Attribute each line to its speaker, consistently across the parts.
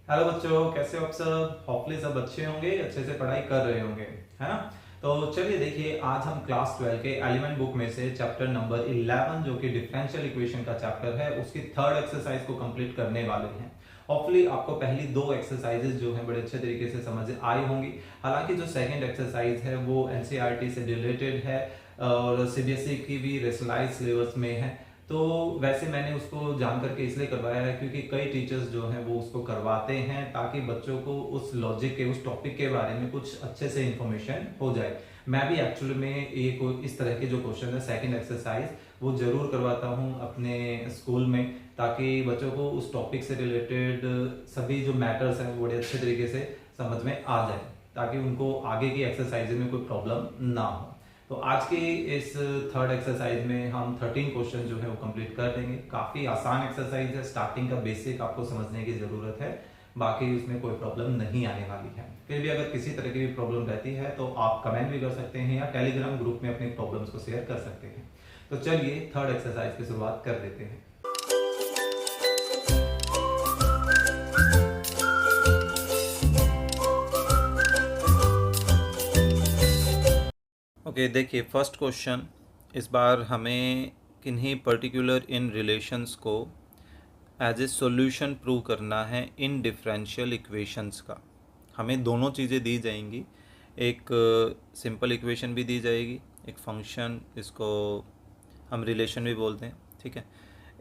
Speaker 1: Hello बच्चों, कैसे हो आप सब? होपफुली सब अच्छे होंगे, अच्छे से पढ़ाई कर रहे होंगे, है ना। तो चलिए देखिए, आज हम क्लास 12 के एलिमेंट बुक में से चैप्टर नंबर 11 जो कि डिफरेंशियल इक्वेशन का चैप्टर है, उसकी थर्ड एक्सरसाइज को कंप्लीट करने वाले हैं। होपफुली आपको पहली दो एक्सरसाइजेस जो हैं बड़े अच्छे तरीके से समझ आई होंगी। हालांकि जो सेकंड एक्सरसाइज है वो एनसीईआरटी से रिलेटेड है और सीबीएसई की भी रेशनलाइज सिलेबस में है। तो वैसे मैंने उसको जान करके इसलिए करवाया है क्योंकि कई टीचर्स जो हैं वो उसको करवाते हैं ताकि बच्चों को उस लॉजिक के, उस टॉपिक के बारे में कुछ अच्छे से इंफॉर्मेशन हो जाए। मैं भी एक्चुअली में एक इस तरह के जो क्वेश्चन है सेकंड एक्सरसाइज वो जरूर करवाता हूँ अपने स्कूल में, ताकि बच्चों को उस टॉपिक से रिलेटेड सभी जो मैटर्स हैं वो बड़े अच्छे तरीके से समझ में आ जाए, ताकि उनको आगे की एक्सरसाइज में कोई प्रॉब्लम ना हो। तो आज की इस थर्ड एक्सरसाइज में हम 13 क्वेश्चन जो है वो कंप्लीट कर देंगे। काफी आसान एक्सरसाइज है, स्टार्टिंग का बेसिक आपको समझने की जरूरत है, बाकी उसमें कोई प्रॉब्लम नहीं आने वाली है। फिर भी अगर किसी तरह की भी प्रॉब्लम रहती है तो आप कमेंट भी कर सकते हैं या टेलीग्राम ग्रुप में अपनी प्रॉब्लम्स को शेयर कर सकते हैं। तो चलिए थर्ड एक्सरसाइज की शुरुआत कर देते हैं। ओके देखिए, फर्स्ट क्वेश्चन इस बार हमें किन्हीं पर्टिकुलर इन रिलेशंस को एज ए सॉल्यूशन प्रूव करना है इन डिफरेंशियल इक्वेशंस का। हमें दोनों चीज़ें दी जाएंगी, एक सिंपल इक्वेशन भी दी जाएगी, एक फंक्शन, इसको हम रिलेशन भी बोलते हैं, ठीक है।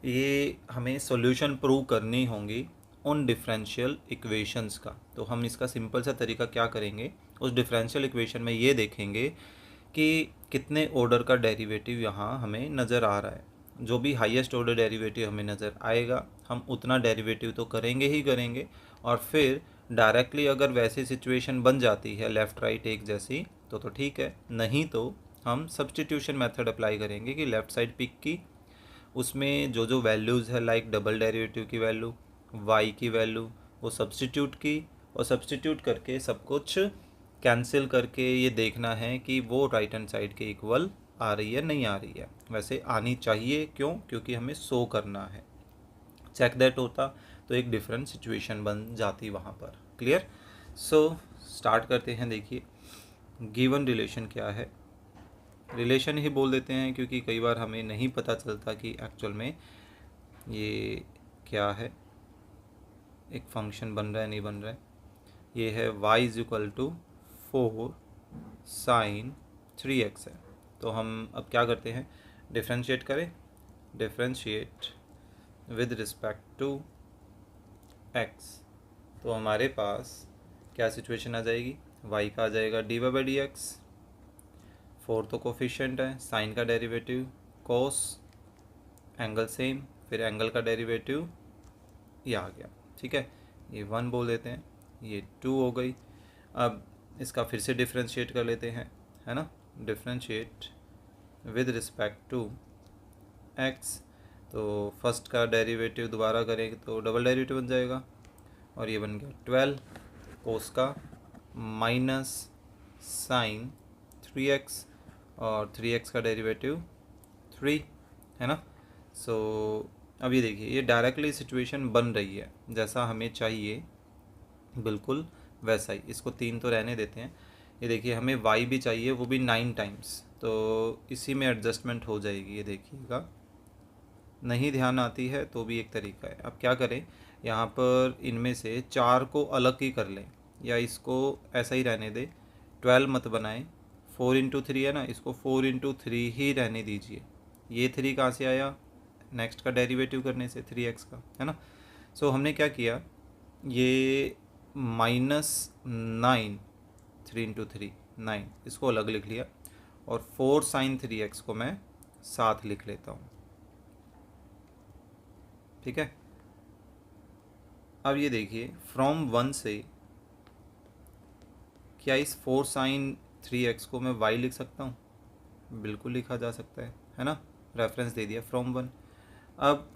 Speaker 1: ये हमें सॉल्यूशन प्रूव करनी होंगी उन डिफरेंशियल इक्वेशंस का। तो हम इसका सिंपल सा तरीका क्या करेंगे, उस डिफरेंशियल इक्वेशन में ये देखेंगे कि कितने ऑर्डर का डेरिवेटिव यहाँ हमें नज़र आ रहा है। जो भी हाईएस्ट ऑर्डर डेरिवेटिव हमें नज़र आएगा हम उतना डेरिवेटिव तो करेंगे ही करेंगे, और फिर डायरेक्टली अगर वैसी सिचुएशन बन जाती है लेफ़्ट राइट एक जैसी तो ठीक है, नहीं तो हम सब्सटीट्यूशन मेथड अप्लाई करेंगे कि लेफ़्ट साइड पिक की, उसमें जो जो वैल्यूज़ है लाइक डबल डेरिवेटिव की वैल्यू, वाई की वैल्यू, वो सब्सटीट्यूट की, और सब्सटीट्यूट करके सब कुछ कैंसिल करके ये देखना है कि वो राइट हैंड साइड के इक्वल आ रही है नहीं आ रही है। वैसे आनी चाहिए, क्यों? क्योंकि हमें शो करना है। चेक दैट होता तो एक डिफरेंट सिचुएशन बन जाती वहाँ पर। क्लियर? सो स्टार्ट करते हैं। देखिए गिवन रिलेशन क्या है, रिलेशन ही बोल देते हैं क्योंकि कई बार हमें नहीं पता चलता कि एक्चुअल में ये क्या है, एक फंक्शन बन रहा है नहीं बन रहा है। ये है y is equal to 4 sine 3x है। तो हम अब क्या करते हैं, डिफ्रेंशिएट करें, differentiate with respect to x। तो हमारे पास क्या सिचुएशन आ जाएगी, y का आ जाएगा d y by d x, 4 तो कोफिशिएंट है, साइन का डेरिवेटिव कोस, एंगल सेम, फिर एंगल का डेरिवेटिव ये आ गया, ठीक है। ये 1 बोल देते हैं, ये 2 हो गई। अब इसका फिर से डिफ्रेंशिएट कर लेते हैं, है ना। Differentiate with respect to x, तो फर्स्ट का डेरिवेटिव दोबारा करेंगे तो डबल डेरिवेटिव बन जाएगा, और ये बन गया 12 कोस का माइनस साइन 3x, और 3x का डेरिवेटिव 3, है ना। सो अब ये देखिए, ये डायरेक्टली सिचुएशन बन रही है जैसा हमें चाहिए, बिल्कुल वैसा ही। इसको 3 तो रहने देते हैं। ये देखिए हमें y भी चाहिए, वो भी 9 टाइम्स, तो इसी में एडजस्टमेंट हो जाएगी। ये देखिएगा, नहीं ध्यान आती है तो भी एक तरीका है। अब क्या करें, यहाँ पर इनमें से 4 को अलग ही कर लें, या इसको ऐसा ही रहने दें, 12 मत बनाएं। 4 इंटू 3 है ना, इसको 4 इंटू 3 ही रहने दीजिए। ये 3 कहाँ से आया, नेक्स्ट का डेरिवेटिव करने से 3x का, है ना। सो हमने क्या किया, ये -9, 3 इंटू 3 9, इसको अलग लिख लिया, और 4 साइन 3x को मैं साथ लिख लेता हूँ, ठीक है। अब ये देखिए, फ्रॉम 1 से क्या इस 4 साइन 3x को मैं y लिख सकता हूँ? बिल्कुल लिखा जा सकता है ना। रेफरेंस दे दिया फ्रॉम 1। अब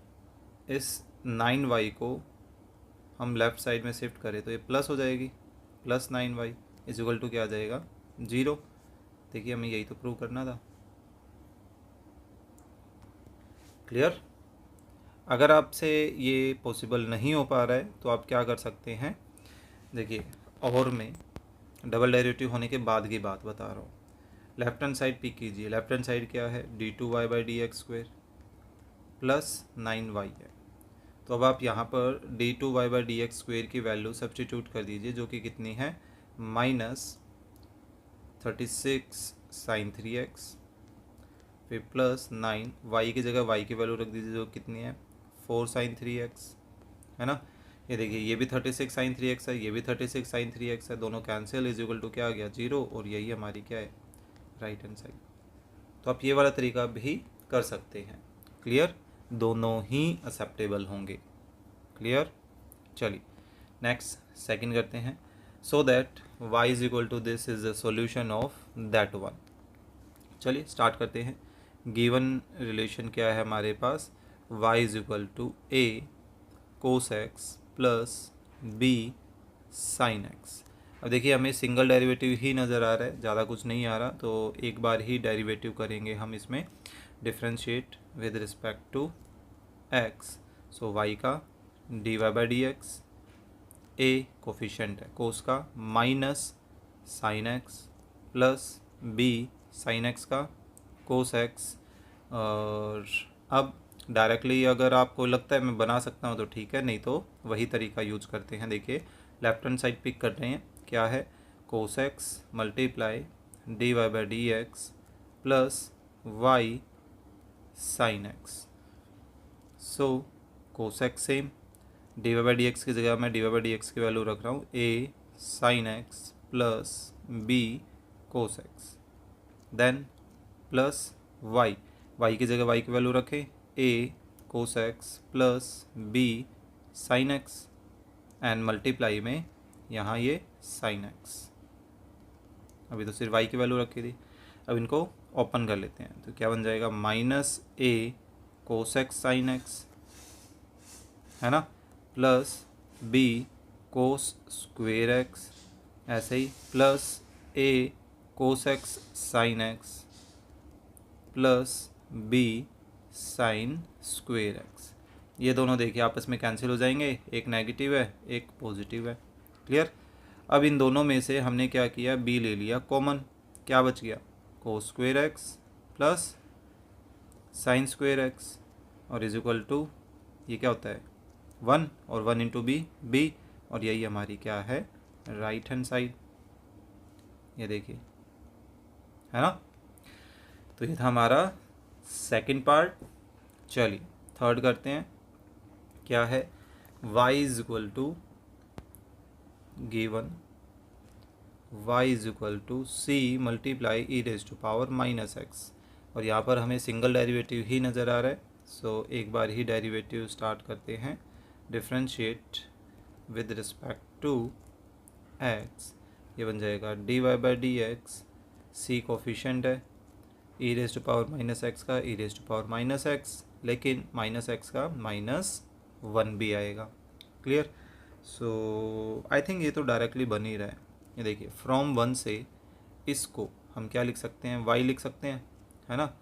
Speaker 1: इस 9y को हम लेफ़्ट साइड में शिफ्ट करें तो ये प्लस हो जाएगी, plus 9y is equal to क्या आ जाएगा, 0। देखिए हमें यही तो प्रूव करना था। क्लियर? अगर आपसे ये पॉसिबल नहीं हो पा रहा है तो आप क्या कर सकते हैं, देखिए और में डबल डेरिवेटिव होने के बाद की बात बता रहा हूँ। लेफ्ट हैंड साइड पिक कीजिए। लेफ्ट हैंड साइड क्या है, d2y/dx² प्लस 9y है। तो अब आप यहाँ पर d2y/dx² की वैल्यू सब्सटीट्यूट कर दीजिए, जो कि कितनी है, -36sin3x, फिर प्लस 9, y की जगह y की वैल्यू रख दीजिए, जो कितनी है 4sin3x, है ना। ये देखिए ये भी 36sin3x है, ये भी 36sin3x है, दोनों कैंसिल, इज इक्वल टू क्या आ गया 0, और यही हमारी क्या है राइट हैंड साइड। तो आप ये वाला तरीका भी कर सकते हैं। क्लियर, दोनों ही एक्सेप्टेबल होंगे। क्लियर, चलिए नेक्स्ट सेकंड करते हैं। So that y is equal to this is the solution of that one. चलिए स्टार्ट करते हैं। गिवन रिलेशन क्या है हमारे पास, y is equal to a cos x plus b sin x। अब देखिए हमें सिंगल डेरिवेटिव ही नज़र आ रहा है, ज़्यादा कुछ नहीं आ रहा, तो एक बार ही डेरिवेटिव करेंगे हम इसमें, differentiate with respect to x। So y का dy/dx, a कोफिशेंट है कोस का, minus sine x plus b sine x का कोस x। और अब डायरेक्टली अगर आपको लगता है मैं बना सकता हूँ तो ठीक है, नहीं तो वही तरीका यूज करते हैं। देखिए लेफ्ट हैंड साइड पिक कर रहे हैं, क्या है cos x multiply dy/dx plus y sine x। So cos x same, dy/dx की जगह मैं dy/dx की वैल्यू रख रहा हूँ a sine x plus b cos x, then plus y की जगह y की वैल्यू रखें a cos x plus b sine x, and multiply में यहाँ ये साइन x। अभी तो सिर्फ y की वैल्यू रखी थी, अब इनको ओपन कर लेते हैं, तो क्या बन जाएगा minus a cos x sine x, है ना, plus b cos square x, ऐसे ही plus a cos x sine x plus b sine square x। ये दोनों देखिए आपस में कैंसिल हो जाएंगे, एक नेगेटिव है एक पॉजिटिव है। क्लियर, अब इन दोनों में से हमने क्या किया, b ले लिया कॉमन, क्या बच गया कोस square x plus sign square x, और इज इक्वल टू ये क्या होता है 1, और 1 इंटू b, और यही हमारी क्या है राइट हैंड साइड। ये देखिए, है ना। तो ये था हमारा सेकंड पार्ट। चलिए थर्ड करते हैं, क्या है y is equal to given y is equal to c multiply e raise to power minus x, और यहाँ पर हमें सिंगल डेरिवेटिव ही नज़र आ रहा है। सो एक बार ही डेरिवेटिव स्टार्ट करते हैं, differentiate with respect to x, ये बन जाएगा dy/dx, c कोफिशेंट है e raise to power minus x का e raise to power minus x, लेकिन माइनस एक्स का -1 भी आएगा। क्लियर, सो आई थिंक ये तो डायरेक्टली बन ही रहा है। ये देखिए फ्रॉम 1 से इसको हम क्या लिख सकते हैं, y लिख सकते हैं, है ना,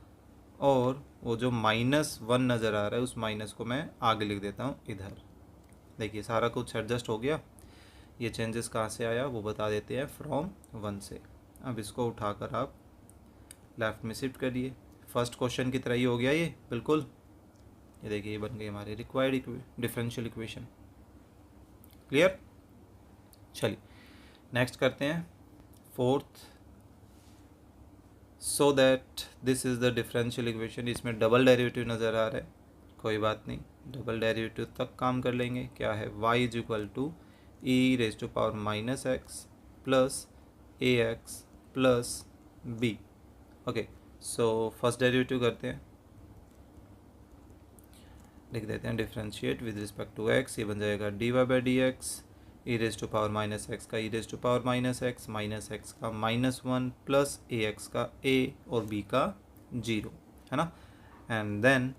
Speaker 1: और वो जो -1 नज़र आ रहा है उस माइनस को मैं आगे लिख देता हूँ इधर। देखिए सारा कुछ एडजस्ट हो गया। ये चेंजेस कहाँ से आया वो बता देते हैं, फ्रॉम 1 से। अब इसको उठाकर आप लेफ्ट में शिफ्ट करिए, फर्स्ट क्वेश्चन की तरह ही हो गया ये बिल्कुल। ये देखिए ये बन गई हमारी रिक्वायर्ड डिफरेंशियल इक्वेशन। क्लियर, चलिए नेक्स्ट करते हैं fourth. So that this is the differential equation, इसमें डबल डेरिवेटिव नज़र आ रहा है, कोई बात नहीं, डबल डेरिवेटिव तक काम कर लेंगे। क्या है y is equal to e raise to power minus x plus a x plus b. Okay, so first derivative करते हैं, लिख देते हैं differentiate with respect to x, ये बन जाएगा dy/dx e raise to power minus x का e raise to power minus x का -1 प्लस ए एक्स का a और b का 0, है ना। एंड देन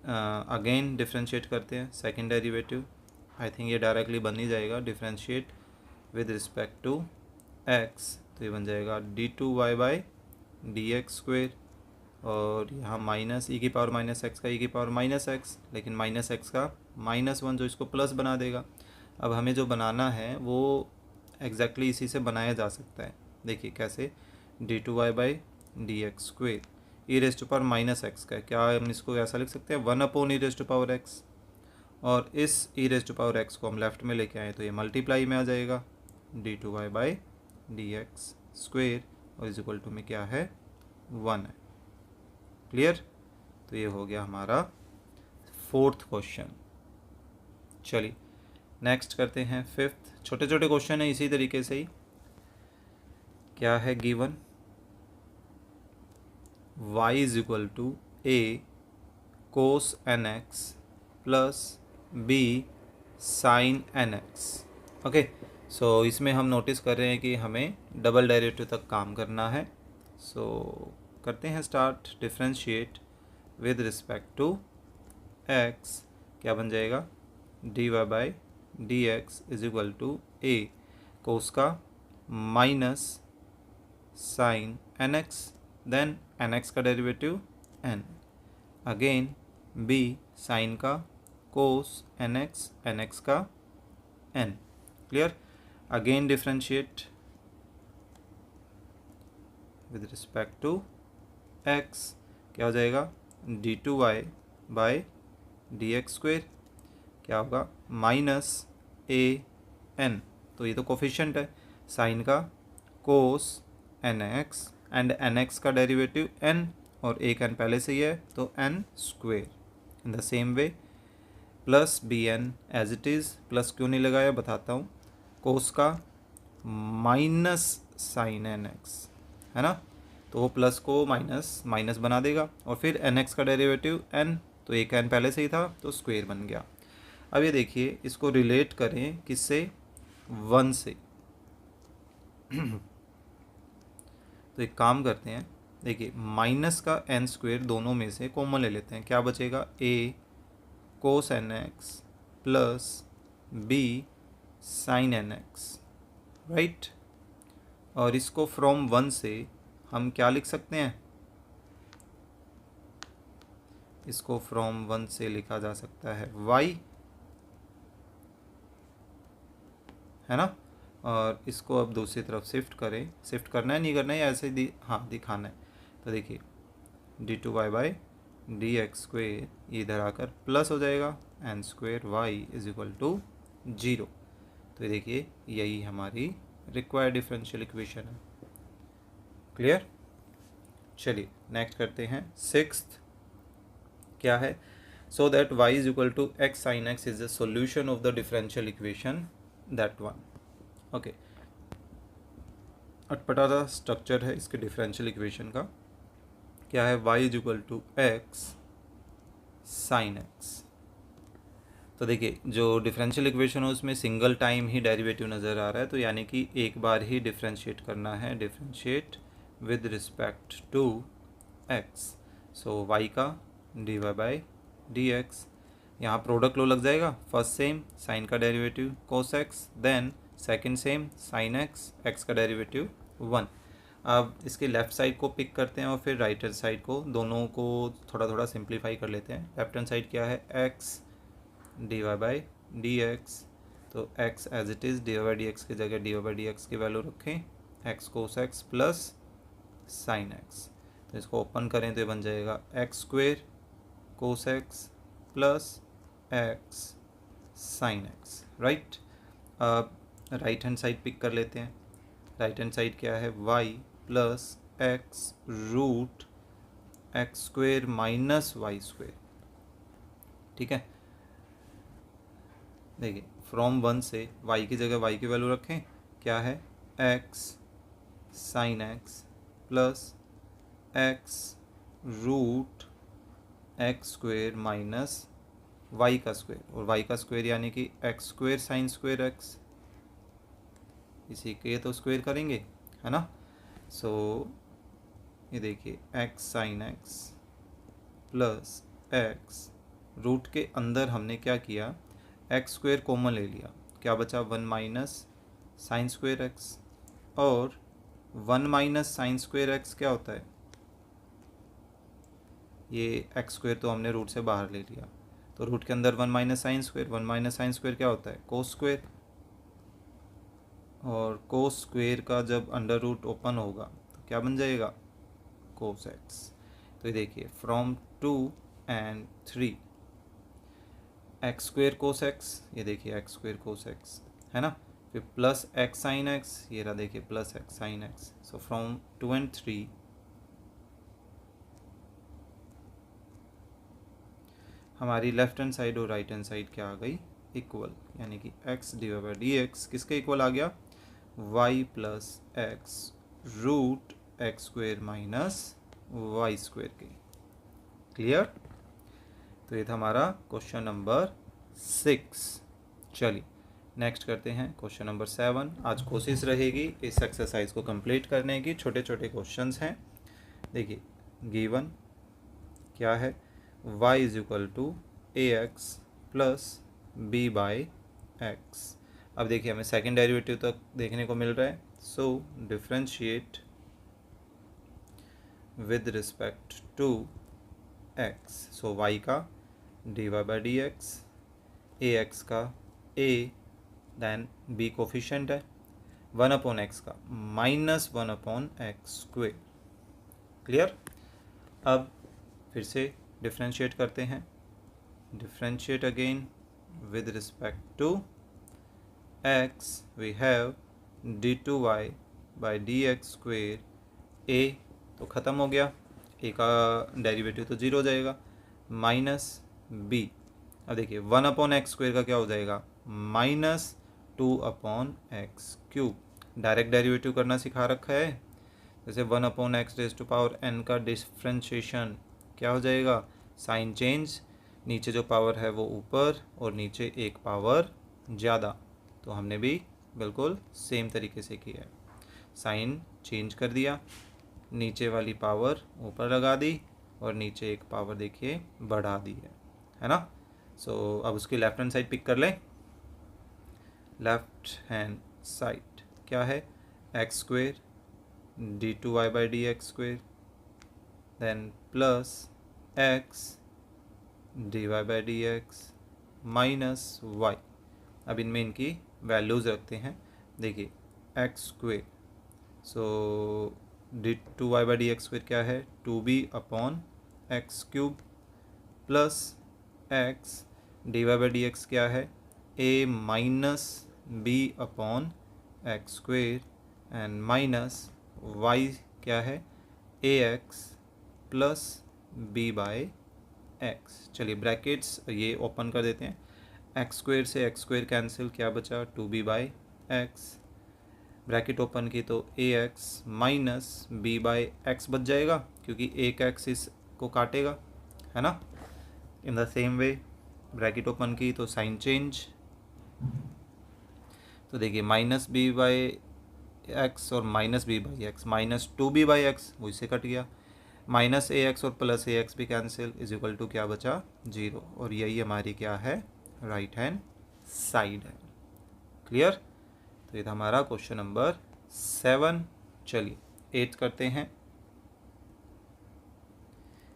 Speaker 1: अगेन डिफरेंशिएट करते हैं सेकेंड डेरिवेटिव, आई थिंक ये डायरेक्टली बन ही जाएगा, differentiate with respect to x, तो ये बन जाएगा d2y/dx², और यहाँ माइनस ई की पावर माइनस एक्स का ई की पावर माइनस एक्स, लेकिन माइनस एक्स का माइनस वन जो इसको प्लस बना देगा। अब हमें जो बनाना है वो एग्जैक्टली इसी से बनाया जा सकता है। देखिए कैसे, d two y by d x square e raise to power minus x का है, क्या हम इसको ऐसा लिख सकते हैं, one upon e raise to power x, और इस e raise to power x को हम लेफ्ट में लेके आए तो ये मल्टीप्लाई में आ जाएगा, d two y by d x square और इज इक्वल टू में क्या है, वन है। क्लियर? तो ये हो गया हमारा फोर्थ क्वेश्चन। चलिए नेक्स्ट करते हैं फिफ्थ। छोटे छोटे क्वेश्चन है इसी तरीके से ही। क्या है given, y is equal to a cos n x plus b sine n x. Okay, so इसमें हम नोटिस कर रहे हैं कि हमें डबल डेरिवेटिव तक काम करना है। सो करते हैं start. Differentiate with respect to x, क्या बन जाएगा, d y by d x is equal to a cos का minus sine n x, then n x का derivative n, again b sine का कोस एन एक्स का n. Clear? Again differentiate with respect to x, क्या हो जाएगा, d two y by d x square, क्या होगा, minus A N, तो ये तो कोफिशिएंट है, साइन का cos n x and n x का डेरिवेटिव एन, और एक एन पहले से ही है तो n square. In the same way plus b n as it is, plus क्यों नहीं लगाया बताता हूँ, कोस का माइनस साइन एन एक्स है ना, तो वो प्लस को माइनस माइनस बना देगा, और फिर एन एक्स का डेरिवेटिव एन, तो एक एन पहले से ही था तो स्क्वेयर बन गया। अब ये देखिए इसको रिलेट करें किससे, वन से। तो एक काम करते हैं, देखिए माइनस का एन स्क्वेयर दोनों में से कॉमन ले लेते हैं, क्या बचेगा, a cos n x plus b sine n x, right. और इसको फ्रॉम वन से हम क्या लिख सकते हैं, इसको फ्रॉम वन से लिखा जा सकता है y, है ना। और इसको अब दूसरी तरफ शिफ्ट करें, शिफ्ट करना है नहीं करना है, ऐसे हाँ दिखाना है। तो देखिए d two y by d x square इधर आकर प्लस हो जाएगा n square y is equal to zero. तो ये देखिए यही हमारी रिक्वायर्ड डिफरेंशियल इक्वेशन है। क्लियर? चलिए नेक्स्ट करते हैं सिक्स्थ। क्या है, so that y is equal to x sine x is the solution of the differential equation that one. Okay, अटपटा सा स्ट्रक्चर है इसके डिफरेंशियल इक्वेशन का। क्या है, y is equal to x sine x. तो देखिए जो डिफरेंशियल इक्वेशन है उसमें सिंगल टाइम ही डेरिवेटिव नज़र आ रहा है, तो यानी कि एक बार ही डिफरेंशिएट करना है, differentiate with respect to x. So y का d y by d x, यहाँ प्रोडक्ट लो लग जाएगा, फर्स्ट सेम साइन का derivative cos x, then second same sine x, x का डेरिवेटिव वन। अब इसके लेफ़्ट साइड को पिक करते हैं और फिर राइट हैंड साइड को, दोनों को थोड़ा थोड़ा सिंप्लीफाई कर लेते हैं। लेफ्ट हैंड साइड क्या है, x d y by d x, तो x as it is, d y by d x की जगह d y by d x की वैल्यू रखें, x cos x plus sine x. तो इसको ओपन करें तो ये बन जाएगा x square cos x plus x sine x, right. अब राइट हैंड साइड पिक कर लेते हैं। राइट हैंड साइड क्या है, y plus x root x square minus y square. ठीक है, देखिए फ्रॉम वन से y की जगह y की वैल्यू रखें, क्या है, x sine x plus x root x square minus y का स्क्वेयर, और वाई का स्क्वेयर यानी कि x square sine square x, इसी के तो स्क्वेयर करेंगे, है ना। सो ये देखिए x sine x plus x root के अंदर हमने क्या किया, एक्स स्क्वेयर कॉमन ले लिया, क्या बचा, one minus sine square x, और one minus sine square x क्या होता है, ये एक्स स्क्वेयर तो हमने रूट से बाहर ले लिया, तो रूट के अंदर 1 minus sine square, 1 minus sine square क्या होता है? Cos square. और कोस स्क्वेयर का जब अंडर रूट ओपन होगा तो क्या बन जाएगा? Cos x. तो ये देखिए from 2 and 3 x square cos x, ये देखिए एक्स स्क्वेयर कोस एक्स है ना, फिर प्लस एक्स साइन एक्स, ये रहा देखिए plus x sine x. So from 2 and 3 हमारी लेफ्ट हैंड साइड और राइट हैंड साइड क्या आ गई? इक्वल, यानी कि x divide by d x किसके इक्वल आ गया? y plus x root x square minus y square के। क्लियर? तो ये था हमारा क्वेश्चन नंबर 6। चलिए नेक्स्ट करते हैं क्वेश्चन नंबर 7। आज कोशिश रहेगी इस एक्सरसाइज को कंप्लीट करने की। छोटे छोटे क्वेश्चंस हैं। देखिए गिवन क्या है? y is equal to a x plus b by x. अब देखिए हमें सेकेंड डेरिवेटिव तक देखने को मिल रहा है। So differentiate with respect to x। So y का d y by d x, a x का a, दैन b कोफिशेंट है, 1/x का माइनस 1/x स्क्वेयर। क्लियर? अब फिर से डिफ्रेंशिएट करते हैं। Differentiate again with respect to x we have d2y by d x square a, तो ख़त्म हो गया, a का डेरिवेटिव तो 0 हो जाएगा, माइनस b। अब देखिए 1/x स्क्वेयर का क्या हो जाएगा? Minus 2/x cube. Direct derivative करना सिखा रखा है, जैसे 1/x raise to power n का डिफ्रेंशिएशन क्या हो जाएगा? साइन चेंज, नीचे जो पावर है वो ऊपर और नीचे एक पावर ज़्यादा। तो हमने भी बिल्कुल सेम तरीके से किया है, साइन चेंज कर दिया, नीचे वाली पावर ऊपर लगा दी और नीचे एक पावर देखिए बढ़ा दी है ना। सो अब उसकी लेफ्ट हैंड साइड पिक कर लें। लेफ्ट हैंड साइड क्या है? X square d2y by d x square, then plus x d y by d x minus y. अब इनमें इनकी वैल्यूज़ रखते हैं। देखिए x square, so d2y by d x square क्या है? 2b/x cube, plus x d y by d x क्या है? a minus b/x square and minus y क्या है? ax plus b by x. चलिए ब्रैकेट्स ये ओपन कर देते हैं। एक्स स्क्वेयर से एक्स स्क्वेयर कैंसिल, क्या बचा? 2b by x. Bracket open की तो a x minus b by x बच जाएगा, क्योंकि एक एक्स इसको काटेगा, है ना। In the same way bracket open की तो साइन चेंज, तो देखिए माइनस बी बाई एक्स और minus b by x, minus 2b by x वो इससे कट गया, माइनस ए एक्स और प्लस ए एक्स भी कैंसिल, इज इक्वल टू क्या बचा? 0। और यही हमारी क्या है? राइट हैंड साइड है। क्लियर? तो ये था हमारा क्वेश्चन नंबर 7। चलिए 8 करते हैं।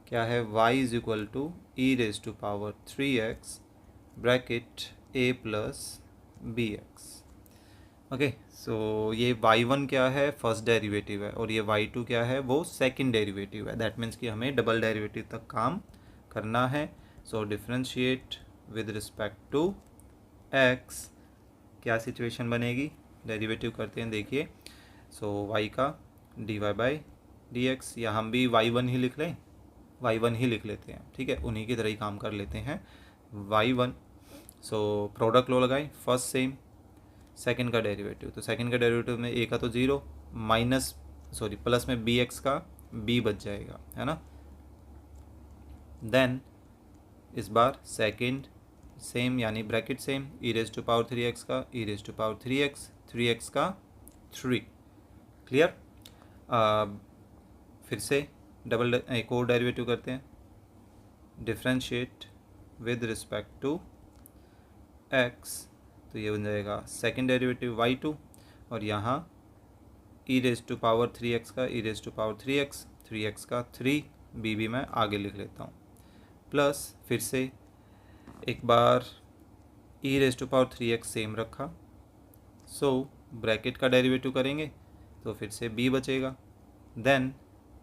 Speaker 1: क्या है? y is equal to e raise to power 3x bracket a plus b x. Okay, so ये y1 क्या है? फर्स्ट डेरिवेटिव है, और ये y2 क्या है? वो सेकंड डेरिवेटिव है। दैट मीन्स कि हमें डबल डेरिवेटिव तक काम करना है। So differentiate with respect to x, क्या सिचुएशन बनेगी? डेरिवेटिव करते हैं, देखिए। सो y का d y by d x, या हम भी y1 ही लिख लें, y1 ही लिख लेते हैं, ठीक है, उन्हीं की तरह ही काम कर लेते हैं। y1, सो प्रोडक्ट लो लगाएं, फर्स्ट सेम, सेकंड का डेरिवेटिव, तो सेकंड का डेरिवेटिव में a का तो 0, माइनस प्लस में बी एक्स का b बच जाएगा, है ना। देन इस बार सेकंड सेम, यानी bracket same, e raise to power 3x का e raise to power 3x, 3x का 3। क्लियर? फिर से डबल एक और डेरिवेटिव करते हैं। Differentiate with respect to x, तो ये बन जाएगा सेकंड डेरिवेटिव y2, और यहाँ ई रेज टू पावर 3x का e raise to power 3x, 3x का 3 बी भी मैं आगे लिख लेता हूँ, प्लस फिर से एक बार e raise to power 3x same रखा, सो ब्रैकेट का डेरिवेटिव करेंगे तो फिर से b बचेगा। देन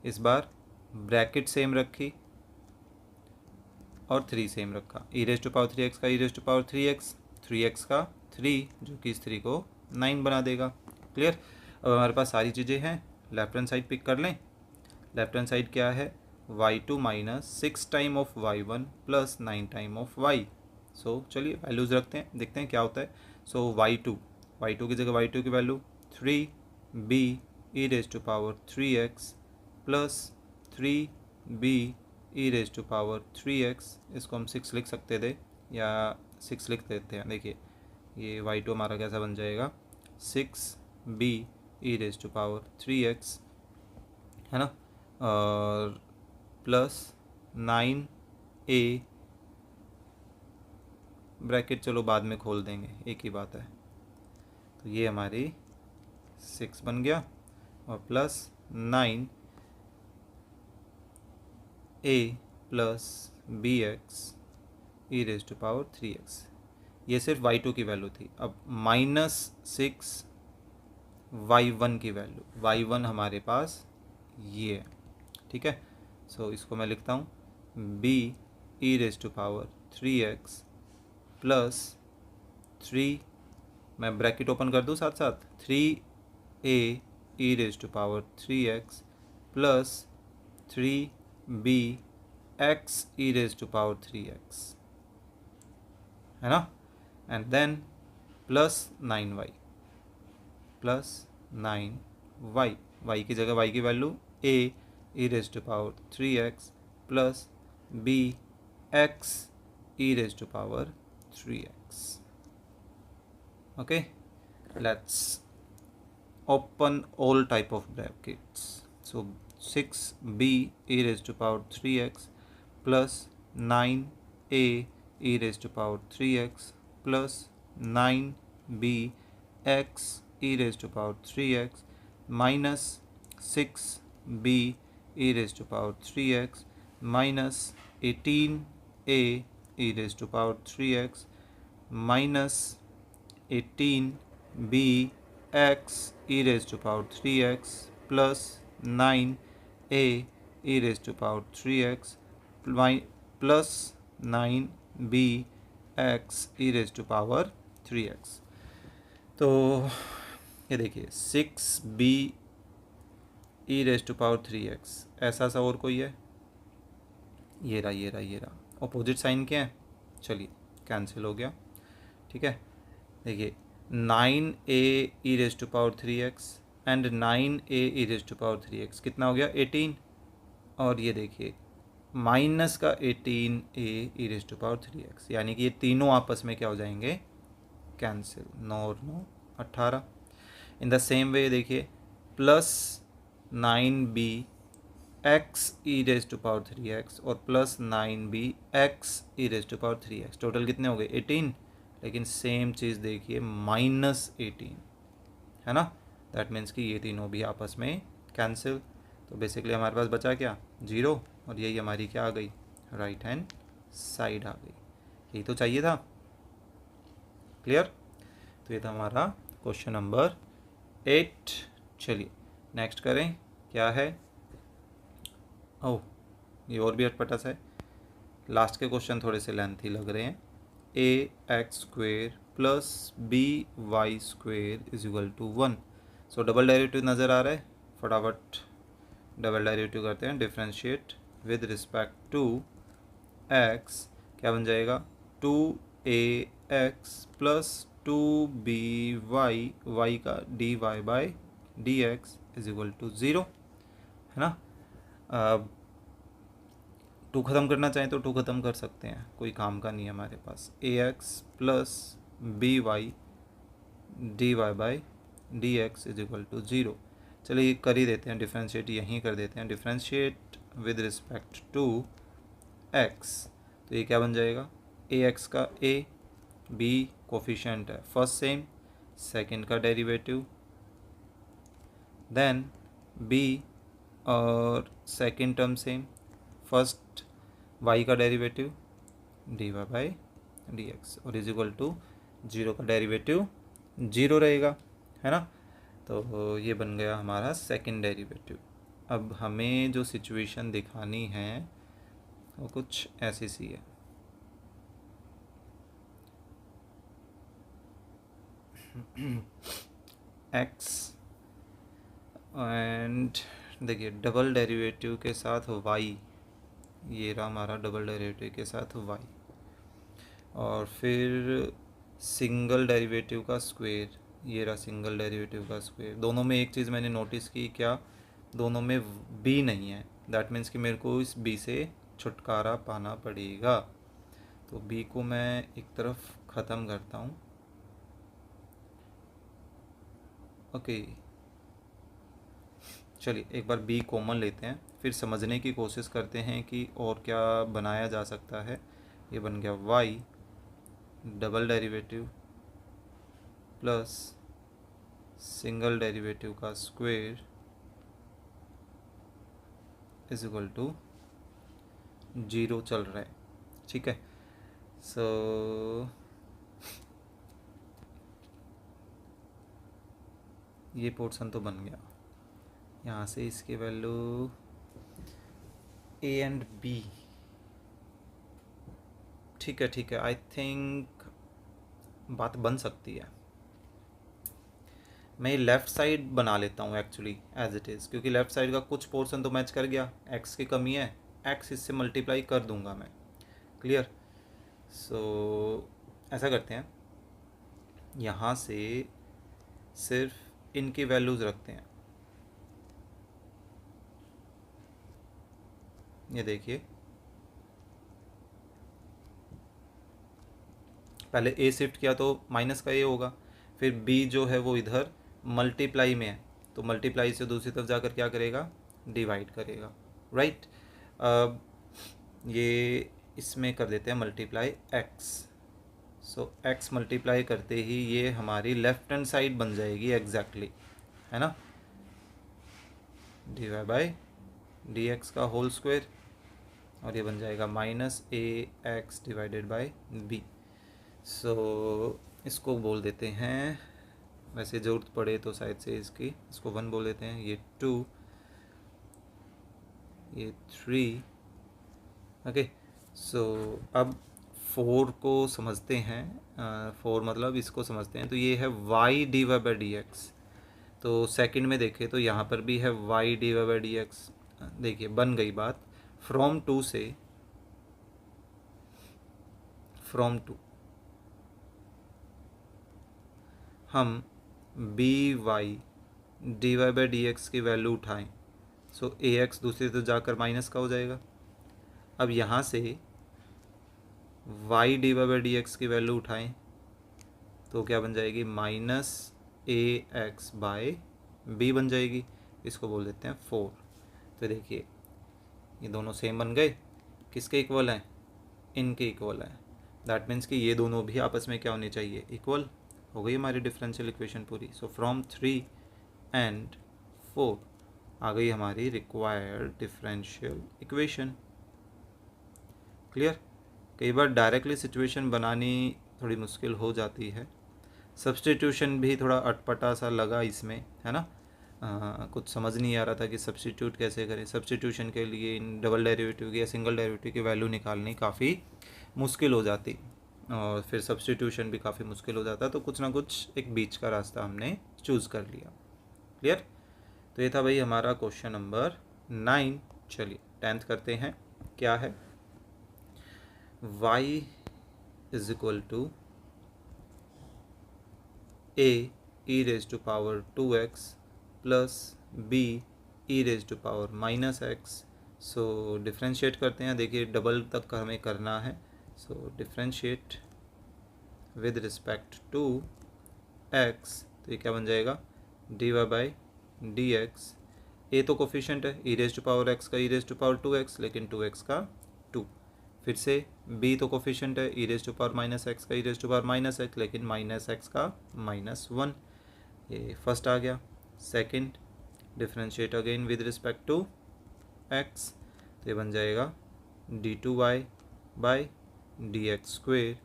Speaker 1: इस बार ब्रैकेट सेम रखी और 3 सेम रखा, ई रेज टू पावर 3x का e raise to power 3x का 3 जो कि इस 3 को 9 बना देगा। क्लियर। अब हमारे पास सारी चीज़ें हैं, लेफ्ट हैंड साइड पिक कर लें। लेफ्ट हैंड साइड क्या है, y2 minus 6 time of y1 plus 9 time of y। सो चलिए वैल्यूज़ रखते हैं, देखते हैं क्या होता है। सो y2 की जगह y2 की value 3b e raise to power 3x plus 3b e raise to power 3x, इसको हम 6 लिख सकते थे या 6 लिख देते हैं। देखिए ये y2 हमारा कैसा बन जाएगा, 6b E raise to power 3x है ना, और प्लस 9a, ब्रैकेट चलो बाद में खोल देंगे, एक ही बात है। तो ये हमारी 6 बन गया और plus 9a plus bx e raise to power 3x। ये सिर्फ y2 की वैल्यू थी। अब माइनस 6 y1 की वैल्यू, y1 हमारे पास ये है, ठीक है। सो इसको मैं लिखता हूँ b e raise to power 3x plus 3, मैं ब्रैकेट ओपन कर दूँ साथ साथ, 3a e raise to power 3x plus 3b x e raise to power 3x, है ना, and then plus 9y plus 9y, y की जगह y की value a e raise to power 3x plus b x e raise to power 3x। okay, let's open all type of brackets. So 6b e raised to power 3x plus 9a e raised to power 3x plus 9b x e raised to power 3x minus 6b e raised to power 3x minus 18a e raised to power 3x minus 18b x e raised to power 3x plus 9a e raised to power 3x plus 9b x e raised to power 3x। तो ये देखिए 6b e raised to power 3x, ऐसा सा और कोई है, ये रहा। अपोजिट साइन क्या है, चलिए कैंसिल हो गया, ठीक है। देखिए 9a e raise to power 3x and 9a e raise to power 3x कितना हो गया, 18, और ये देखिए माइनस का 18a E raise to power 3x, यानी कि ये तीनों आपस में क्या हो जाएंगे, कैंसिल, 9 और 9 18। इन द सेम वे देखिए plus 9b x e raise to power 3x और plus 9b x e raise to power 3x, total कितने हो गए 18। लेकिन सेम चीज़ देखिए माइनस 18, है ना, दैट मीन्स कि ये तीनों भी आपस में कैंसिल। तो बेसिकली हमारे पास बचा क्या, 0, और यही हमारी क्या आ गई, राइट हैंड साइड आ गई। यही तो चाहिए था। क्लियर। तो ये था हमारा क्वेश्चन नंबर 8। चलिए नेक्स्ट करें, क्या है, ओह ये और भी अटपटा सा है, लास्ट के क्वेश्चन थोड़े से लेंथी लग रहे हैं। ax square plus by square is equal to 1। So double derivative नज़र आ रहा है, फटाफट डबल डेरिवेटिव करते हैं। Differentiate with respect to x, क्या बन जाएगा, 2ax प्लस 2by, y का dy by dx is equal to 0, है ना। अब 2 ख़त्म करना चाहें तो 2 ख़त्म कर सकते हैं, कोई काम का नहीं है हमारे पास। ax plus by dy by dx is equal to 0। चलिए कर ही देते हैं, डिफ्रेंशिएट यहीं कर देते हैं, differentiate with respect to x। तो ये क्या बन जाएगा, ax का a, b कोफिशिएंट है फर्स्ट सेम, सेकंड का डेरिवेटिव, देन b और second term same, first y का डेरिवेटिव dy बाई dx और इज इक्वल टू 0 का डेरिवेटिव 0 रहेगा, है ना। तो ये बन गया हमारा सेकंड डेरिवेटिव। अब हमें जो सिचुएशन दिखानी है वो कुछ ऐसी सी है। x एंड देखिए डबल डेरिवेटिव के साथ y, ये रहा हमारा डबल डेरिवेटिव के साथ y, और फिर सिंगल डेरिवेटिव का स्क्वायर, ये रहा सिंगल डेरिवेटिव का स्क्वायर। दोनों में एक चीज़ मैंने नोटिस की, क्या दोनों में b नहीं है, दैट मीन्स कि मेरे को इस b से छुटकारा पाना पड़ेगा। तो b को मैं एक तरफ ख़त्म करता हूँ, ओके। चलिए एक बार b कॉमन लेते हैं, फिर समझने की कोशिश करते हैं कि और क्या बनाया जा सकता है। ये बन गया y double derivative plus single derivative का स्क्वायर इज इक्वल टू 0 चल रहा है, ठीक है। सो ये पोर्शन तो बन गया। यहाँ से इसकी वैल्यू a एंड b, ठीक है ठीक है, आई थिंक बात बन सकती है। मैं लेफ़्ट साइड बना लेता हूँ एक्चुअली एज इट इज़, क्योंकि लेफ़्ट साइड का कुछ पोर्शन तो मैच कर गया, x की कमी है, x इससे मल्टीप्लाई कर दूंगा मैं, क्लियर। सो ऐसा करते हैं, यहाँ से सिर्फ इनकी वैल्यूज़ रखते हैं। ये देखिए पहले a शिफ्ट किया तो माइनस का a होगा, फिर b जो है वो इधर मल्टीप्लाई में है, तो मल्टीप्लाई से दूसरी तरफ जाकर क्या करेगा, डिवाइड करेगा, राइट। अब ये इसमें कर देते हैं मल्टीप्लाई x, सो x मल्टीप्लाई करते ही ये हमारी लेफ्ट हैंड साइड बन जाएगी एग्जैक्टली, है ना, dy बाई dx का होल स्क्वायर, और ये बन जाएगा minus ax divided by b। सो इसको बोल देते हैं, वैसे ज़रूरत पड़े तो शायद से इसको 1 बोल देते हैं, ये 2, ये 3, ओके। सो अब 4 को समझते हैं, 4 मतलब इसको समझते हैं, तो ये है y dy by d x. तो सेकंड में देखें तो यहाँ पर भी है y dy by d x. देखिए बन गई बात, फ्रॉम 2 से, फ्रॉम 2 हम बी y d y by d x की वैल्यू उठाएं, सो ए एक्स दूसरी तरफ जाकर माइनस का हो जाएगा। अब यहाँ से y d y by d x की वैल्यू उठाएं तो क्या बन जाएगी, minus a x by b बन जाएगी, इसको बोल देते हैं 4। तो देखिए ये दोनों सेम बन गए, किसके इक्वल हैं, इनके इक्वल हैं, दैट मीन्स कि ये दोनों भी आपस में क्या होने चाहिए, इक्वल। हो गई हमारी डिफरेंशियल इक्वेशन पूरी। सो फ्रॉम 3 एंड 4 आ गई हमारी रिक्वायर्ड डिफरेंशियल इक्वेशन, क्लियर। कई बार डायरेक्टली सिचुएशन बनानी थोड़ी मुश्किल हो जाती है, सब्स्टिट्यूशन भी थोड़ा अटपटा सा लगा इसमें, है ना। कुछ समझ नहीं आ रहा था कि सब्स्टिट्यूट कैसे करें। सब्स्टिट्यूशन के लिए इन डबल डेरिवेटिव की या सिंगल डेरिवेटिव की वैल्यू निकालनी काफ़ी मुश्किल हो जाती, और फिर सब्स्टिट्यूशन भी काफ़ी मुश्किल हो जाता, तो कुछ ना कुछ एक बीच का रास्ता हमने चूज़ कर लिया, क्लियर। तो ये था भाई हमारा क्वेश्चन नंबर 9। चलिए 10th करते हैं, क्या है, y is equal to a e raise to power 2x plus b e raise to power minus x. So differentiate करते हैं, देखिए डबल तक का हमें करना है, so differentiate with respect to x, तो ये क्या बन जाएगा, dy by d x. A तो कोफिशिएंट है, e raise to power x का e raise to power 2x, लेकिन 2x का 2। फिर से b तो कोफिशिएंट है, e raise to power minus x का e raise to power minus x, लेकिन माइनस एक्स का -1। ये फर्स्ट आ गया। Second differentiate again with respect to x, तो ये बन जाएगा d2y by d x square.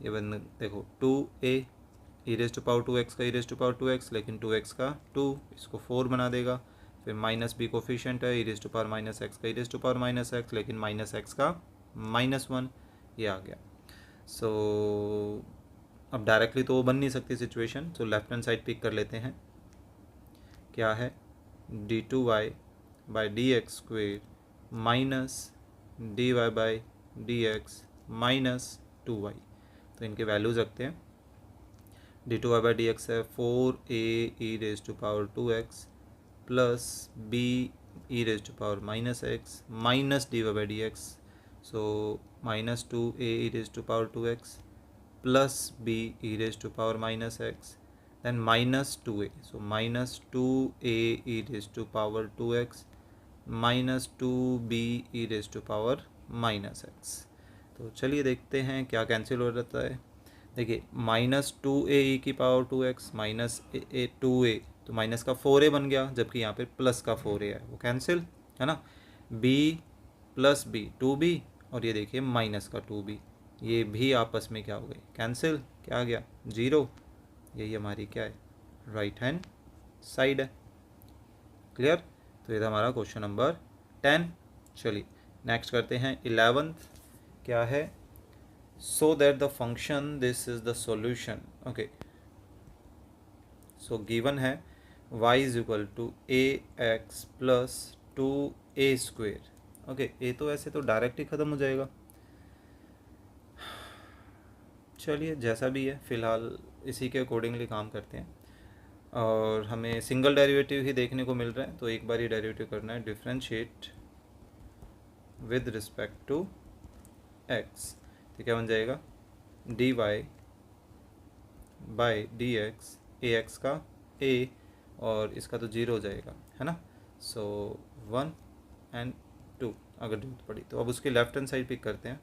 Speaker 1: ये बन देखो 2a e raise to power 2x का e raise to power 2x, लेकिन 2x का 2 इसको 4 बना देगा। फिर माइनस b कोफिशिएंट है, e raise to power minus x का e raise to power minus x, लेकिन माइनस एक्स का -1, ये आ गया। सो अब डायरेक्टली तो वो बन नहीं सकती सिचुएशन, तो लेफ्ट हैंड साइड पिक कर लेते हैं। क्या है d2y by d x square minus dy by d x minus 2y। तो इनके वैल्यूज़ रखते हैं। d2y बाई डी एक्स है 4a e raise to power 2x plus b e raise to power minus x minus dy by d x, so minus 2a e raise to power 2x plus b e raise to power minus x, then minus 2a, so minus 2a e raised to power 2x minus 2b e raised to power minus x। तो चलिए देखते हैं क्या cancel हो जाता है। देखिए minus 2a e की पावर 2x माइनस 2a, तो माइनस का 4a बन गया, जबकि यहाँ पे प्लस का 4a है, वो कैंसिल है ना। b प्लस b 2b, और ये देखिए माइनस का 2b, ये भी आपस में क्या हो गए कैंसिल, क्या आ गया 0। यही हमारी क्या है राइट हैंड साइड है। क्लियर। तो ये था हमारा क्वेश्चन नंबर 10। चलिए नेक्स्ट करते हैं 11th। क्या है so that the function this is the solution. Okay, so given है y is equal to a x plus 2a square. Okay, ए तो ऐसे तो डायरेक्ट ही ख़त्म हो जाएगा। चलिए जैसा भी है फ़िलहाल इसी के अकॉर्डिंगली काम करते हैं, और हमें सिंगल डेरिवेटिव ही देखने को मिल रहा है, तो एक बार ही डेरिवेटिव करना है। Differentiate with respect to x, तो क्या बन जाएगा dy by d x, a x का a और इसका तो 0 हो जाएगा है ना। सो 1 एंड 2 अगर जरूरत पड़ी तो। अब उसके लेफ्ट हैंड साइड पिक करते हैं।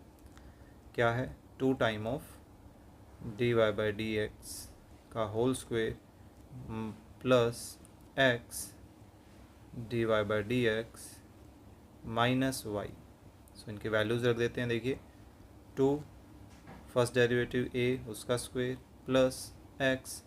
Speaker 1: क्या है 2 time of dy by d x का whole square plus x dy by d x minus y. So इनके वैल्यूज़ रख देते हैं। देखिए 2 फर्स्ट डेरिवेटिव a उसका square plus x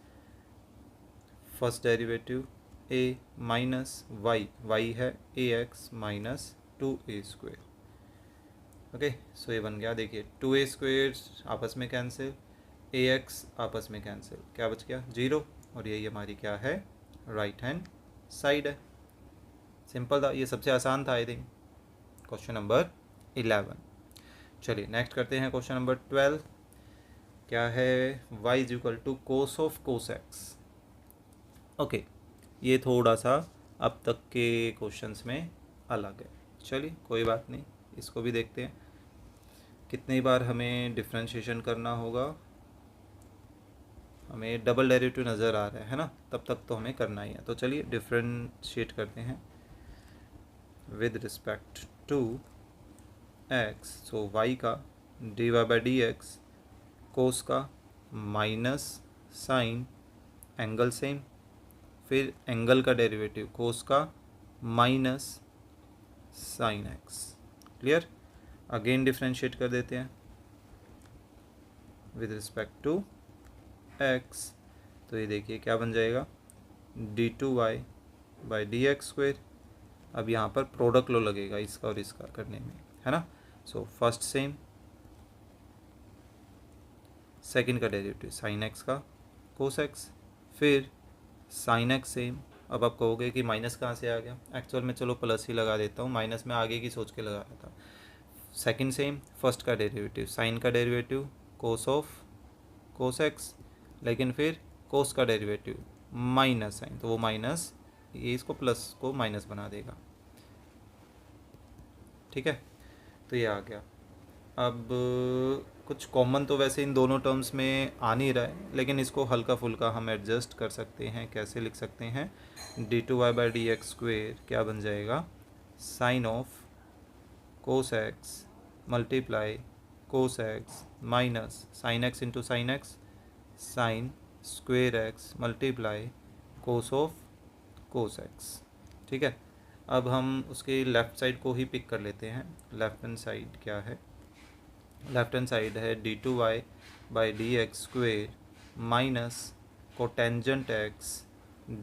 Speaker 1: first derivative a minus y, y है ax minus 2a square. Okay, so ये बन गया। देखिए 2a स्क्वेयर आपस में कैंसिल, ax आपस में कैंसिल, क्या बच गया 0, और यही हमारी क्या है राइट हैंड साइड है। सिंपल था, ये सबसे आसान था आई थिंक क्वेश्चन नंबर 11। चलिए नेक्स्ट करते हैं क्वेश्चन नंबर 12। क्या है y is equal to cos of cos x. Okay, ये थोड़ा सा अब तक के क्वेश्चंस में अलग है। चलिए कोई बात नहीं, इसको भी देखते हैं। कितनी बार हमें डिफ्रेंशिएशन करना होगा, हमें डबल डेरिवेटिव नज़र आ रहा है ना, तब तक तो हमें करना ही है। तो चलिए डिफ्रेंशिएट करते हैं with respect to x. So y का dy by d x, cos का माइनस साइन एंगल सेम, फिर एंगल का डेरिवेटिव कोस का minus sine x. Clear. Again differentiate कर देते हैं विद रिस्पेक्ट टू एक्स। तो ये देखिए क्या बन जाएगा d2y by d x square. अब यहाँ पर प्रोडक्ट लो लगेगा इसका और इसका करने में, है ना। सो फर्स्ट सेम, सेकंड का डेरिवेटिव साइन एक्स का कोस एक्स, फिर साइन एक्स सेम। अब आप कहोगे कि माइनस कहाँ से आ गया, एक्चुअल में चलो प्लस ही लगा देता हूँ, माइनस में आगे की सोच के लगा रहा था। सेकंड सेम, फर्स्ट का डेरिवेटिव साइन का derivative cos of cos x, लेकिन फिर कोस का डेरिवेटिव माइनस साइन, तो वो माइनस ये इसको प्लस को माइनस बना देगा। ठीक है, तो ये आ गया। अब कुछ कॉमन तो वैसे इन दोनों टर्म्स में आ नहीं रहा है, लेकिन इसको हल्का फुल्का हम एडजस्ट कर सकते हैं। कैसे लिख सकते हैं d2y by d x square क्या बन जाएगा sine of cos x multiply cos x minus sine x into sine x sine square x multiply cos of cos x. ठीक है, अब हम उसके लेफ़्ट साइड को ही पिक कर लेते हैं। लेफ्ट हैंड साइड क्या है? लेफ्ट हैंड साइड है d2y/dx² minus cotangent x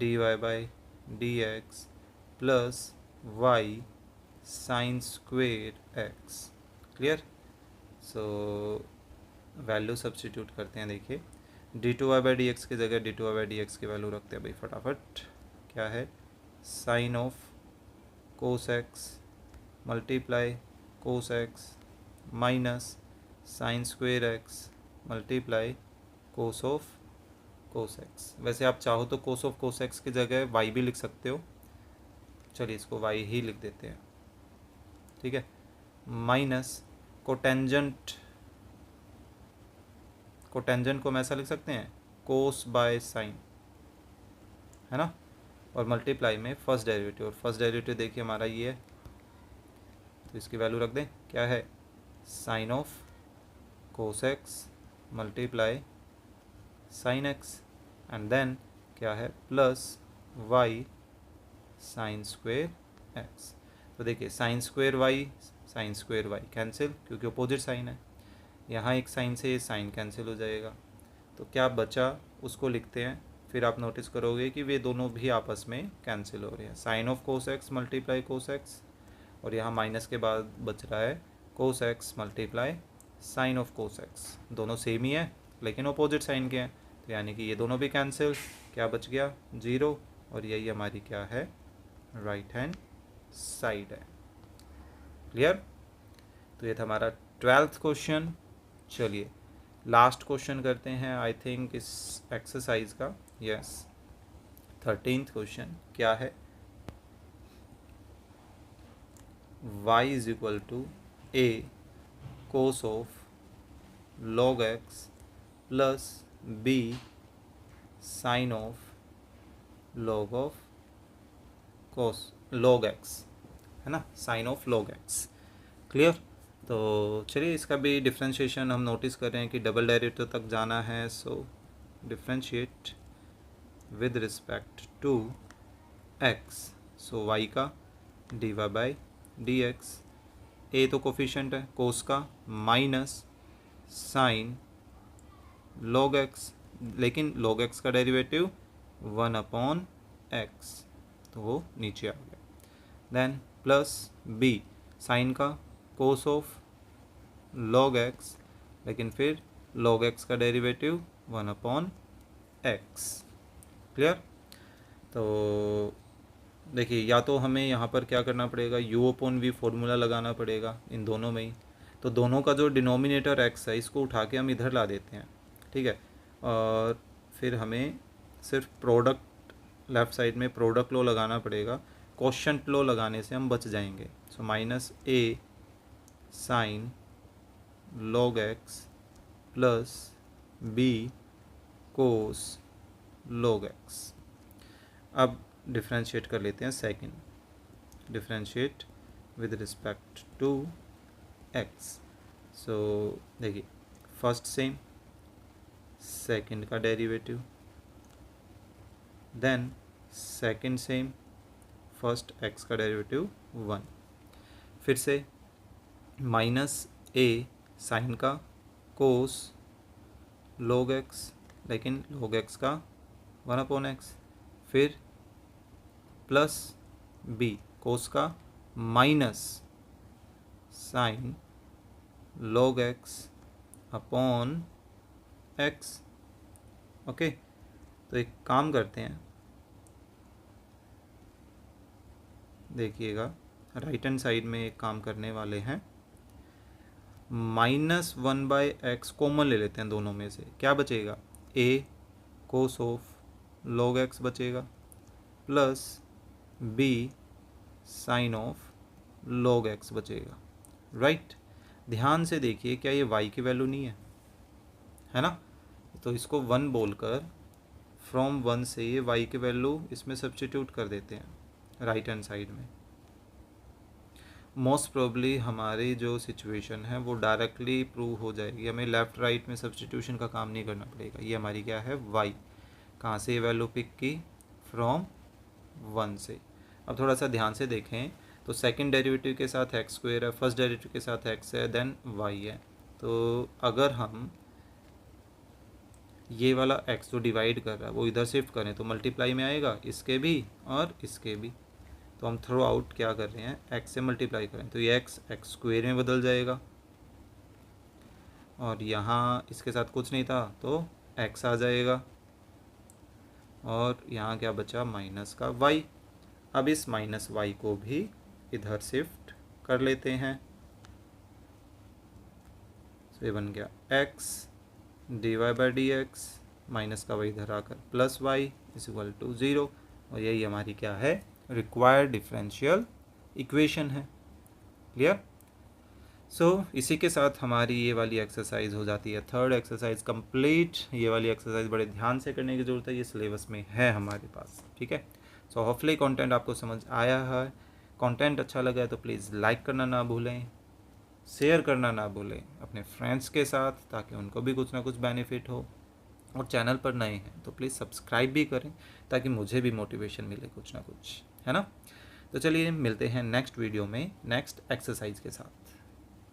Speaker 1: dy/dx plus y sine square x। Clear? So value substitute करते हैं। देखिए d2y/dx की जगह d2y/dx की वैल्यू रखते हैं भाई फटाफट। क्या है? Sine of cos x multiply cos x minus sine square x multiply cos of cos x। वैसे आप चाहो तो कोस ऑफ कोस x की जगह y भी लिख सकते हो। चलिए इसको y ही लिख देते हैं, ठीक है। माइनस कोटेंजेंट को हम ऐसा लिख सकते हैं कोस बाय साइन, है ना। और मल्टीप्लाई में फर्स्ट डेरिवेटिव, और फर्स्ट डेरिवेटिव देखिए हमारा ये है, तो इसकी वैल्यू रख दें। क्या है? Sine of cos x multiply sine x and then क्या है? Plus y sine square x। तो देखिए साइन स्क्वेयर y कैंसिल, क्योंकि अपोजिट साइन है। यहाँ एक साइन से ये साइन कैंसिल हो जाएगा, तो क्या बचा उसको लिखते हैं। फिर आप नोटिस करोगे कि वे दोनों भी आपस में कैंसिल हो रहे हैं। Sine of cos x multiply cos x, और यहाँ माइनस के बाद बच रहा है cos x multiply sine of cos x। दोनों सेम ही है लेकिन अपोजिट साइन के हैं, तो यानी कि ये दोनों भी कैंसिल। क्या बच गया? 0, और यही हमारी क्या है? राइट हैंड साइड है। क्लियर? तो ये था हमारा 12th क्वेश्चन। चलिए लास्ट क्वेश्चन करते हैं आई थिंक इस एक्सरसाइज का। यस, 13th क्वेश्चन क्या है? y is equal to a cos of log x plus b sine of log x, है ना, sine of log x। Clear? तो चलिए इसका भी डिफ्रेंशिएशन हम नोटिस कर रहे हैं कि डबल डेरिवेटिव तक जाना है। So differentiate with respect to x, so y का dy/dx, a तो कोफिशिएंट है कोस का, माइनस साइन log x, लेकिन log x का डेरिवेटिव 1/x, तो वो नीचे आ गया। देन प्लस b साइन का कोस ऑफ log x, लेकिन फिर log x का डेरिवेटिव 1/x। क्लियर? तो देखिए या तो हमें यहाँ पर क्या करना पड़ेगा, u/v फॉर्मूला लगाना पड़ेगा इन दोनों में ही। तो दोनों का जो डिनोमिनेटर x है इसको उठा के हम इधर ला देते हैं, ठीक है। और फिर हमें सिर्फ प्रोडक्ट, लेफ़्ट साइड में प्रोडक्ट लॉ लगाना पड़ेगा। क्वोशंट लॉ लगाने से हम बच जाएंगे। So minus a sine log x plus b cos log x। अब डिफ्रेंशिएट कर लेते हैं second, differentiate with respect to x। So देखिए फर्स्ट सेम, सेकंड का derivative, then second same, first x का डेरिवेटिव 1, फिर से माइनस a साइन का कोस log x, लेकिन log x का 1/x, फिर प्लस b कोस का minus sine log x upon x। Okay, तो एक काम करते हैं, देखिएगा राइट हैंड साइड में एक काम करने वाले हैं, -1/x कॉमन ले लेते हैं दोनों में से। क्या बचेगा? a cos of log x बचेगा, plus b sine of log x बचेगा। राइट? ध्यान से देखिए, क्या ये y की वैल्यू नहीं है ना? तो इसको 1 बोलकर फ्रॉम 1 से ये y की वैल्यू इसमें सब्स्टिट्यूट कर देते हैं राइट हैंड साइड में। मोस्ट प्रोबेबली हमारी जो सिचुएशन है वो डायरेक्टली प्रूव हो जाएगी, हमें लेफ़्ट राइट में सब्स्टिट्यूशन का काम नहीं करना पड़ेगा। ये हमारी क्या है? y। कहाँ से ये वैल्यू पिक की? फ्रॉम 1 से। अब थोड़ा सा ध्यान से देखें तो सेकंड डेरिवेटिव के साथ एक्स स्क्वायर है, फर्स्ट डेरिवेटिव के साथ एक्स है, देन वाई है। तो अगर हम ये वाला x जो डिवाइड कर रहा है वो इधर शिफ्ट करें तो मल्टीप्लाई में आएगा, इसके भी और इसके भी। तो हम थ्रू आउट क्या कर रहे हैं, x से मल्टीप्लाई करें तो ये x एक्स स्क्वेयर में बदल जाएगा, और यहाँ इसके साथ कुछ नहीं था तो x आ जाएगा, और यहाँ क्या बचा, माइनस का y। अब इस माइनस y को भी इधर शिफ्ट कर लेते हैं, तो ये बन गया x dy by d x, minus का y इधर आकर plus y is equal to 0। और यही हमारी क्या है, रिक्वायर्ड डिफरेंशियल इक्वेशन है। क्लियर? सो इसी के साथ हमारी ये वाली एक्सरसाइज हो जाती है थर्ड एक्सरसाइज कंप्लीट। ये वाली एक्सरसाइज बड़े ध्यान से करने की ज़रूरत है, ये सिलेबस में है हमारे पास। ठीक है, सो होपफुली कंटेंट आपको समझ आया है। कंटेंट अच्छा लगा है तो प्लीज़ लाइक करना ना भूलें, शेयर करना ना भूलें अपने फ्रेंड्स के साथ, ताकि उनको भी कुछ ना कुछ बेनिफिट हो। और चैनल पर नए हैं तो प्लीज़ सब्सक्राइब भी करें, ताकि मुझे भी मोटिवेशन मिले कुछ ना कुछ, है ना। तो चलिए मिलते हैं नेक्स्ट वीडियो में नेक्स्ट एक्सरसाइज के साथ।